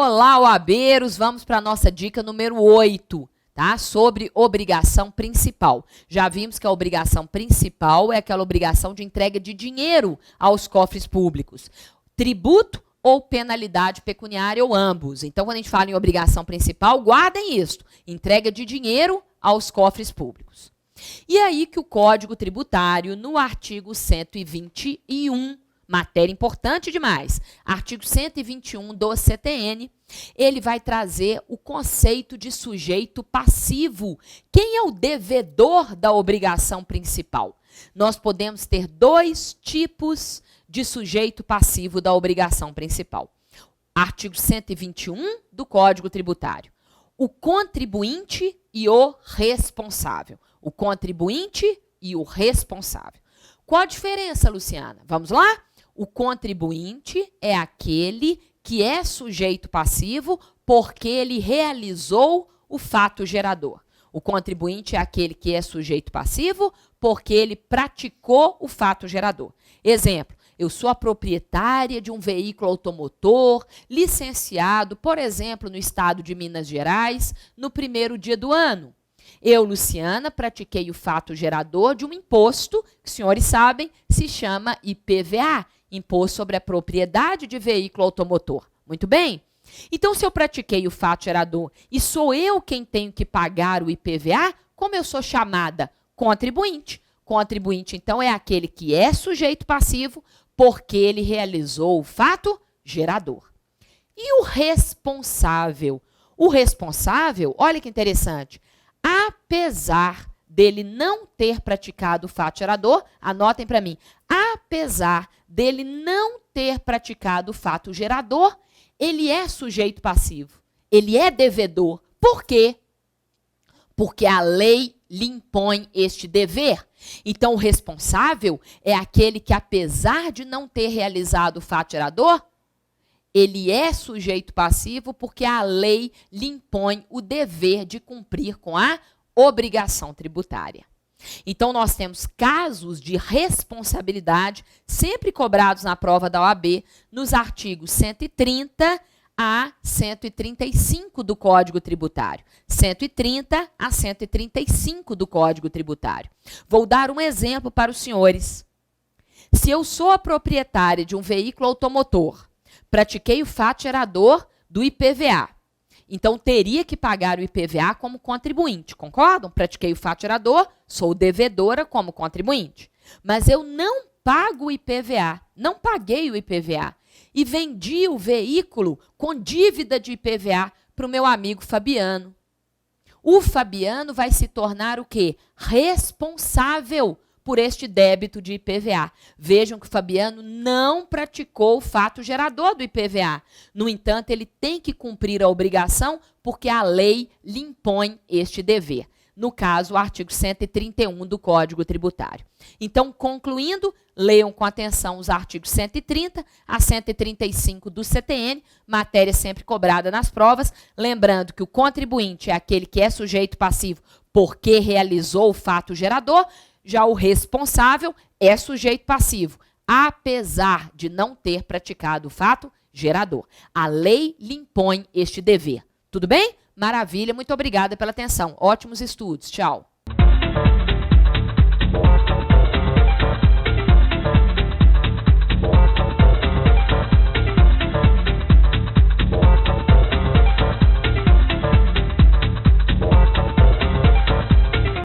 Olá, OABeiros! Vamos para a nossa dica número 8, tá? Sobre obrigação principal. Já vimos que a obrigação principal é aquela obrigação de entrega de dinheiro aos cofres públicos. Tributo ou penalidade pecuniária ou ambos. Então, quando a gente fala em obrigação principal, guardem isso. Entrega de dinheiro aos cofres públicos. E aí que o Código Tributário, no artigo 121, matéria importante demais, artigo 121 do CTN, ele vai trazer o conceito de sujeito passivo. Quem é o devedor da obrigação principal? Nós podemos ter dois tipos de sujeito passivo da obrigação principal. Artigo 121 do Código Tributário. O contribuinte e o responsável. O contribuinte e o responsável. Qual a diferença, Luciana? Vamos lá? O contribuinte é aquele que é sujeito passivo porque ele realizou o fato gerador. O contribuinte é aquele que é sujeito passivo porque ele praticou o fato gerador. Exemplo, eu sou a proprietária de um veículo automotor licenciado, por exemplo, no estado de Minas Gerais, no primeiro dia do ano. Eu, Luciana, pratiquei o fato gerador de um imposto, que os senhores sabem, se chama IPVA, Imposto sobre a Propriedade de Veículo Automotor. Muito bem? Então, se eu pratiquei o fato gerador e sou eu quem tenho que pagar o IPVA, como eu sou chamada? Contribuinte. Contribuinte, então, é aquele que é sujeito passivo porque ele realizou o fato gerador. E o responsável? O responsável, olha que interessante, apesar dele não ter praticado o fato gerador, anotem para mim, apesar dele não ter praticado o fato gerador, ele é sujeito passivo, ele é devedor. Por quê? Porque a lei lhe impõe este dever. Então, o responsável é aquele que, apesar de não ter realizado o fato gerador, ele é sujeito passivo porque a lei lhe impõe o dever de cumprir com a obrigação tributária. Então, nós temos casos de responsabilidade sempre cobrados na prova da OAB nos artigos 130 a 135 do Código Tributário. 130 a 135 do Código Tributário. Vou dar um exemplo para os senhores. Se eu sou a proprietária de um veículo automotor, pratiquei o fato gerador do IPVA, então teria que pagar o IPVA como contribuinte, concordam? Pratiquei o fato gerador, sou devedora como contribuinte. Mas eu não pago o IPVA, não paguei o IPVA e vendi o veículo com dívida de IPVA para o meu amigo Fabiano. O Fabiano vai se tornar o quê? Responsável por este débito de IPVA. Vejam que o Fabiano não praticou o fato gerador do IPVA. No entanto, ele tem que cumprir a obrigação porque a lei lhe impõe este dever. No caso, o artigo 131 do Código Tributário. Então, concluindo, leiam com atenção os artigos 130 a 135 do CTN, matéria sempre cobrada nas provas, lembrando que o contribuinte é aquele que é sujeito passivo porque realizou o fato gerador, já o responsável é sujeito passivo, apesar de não ter praticado o fato gerador. A lei lhe impõe este dever. Tudo bem? Maravilha, muito obrigada pela atenção. Ótimos estudos. Tchau.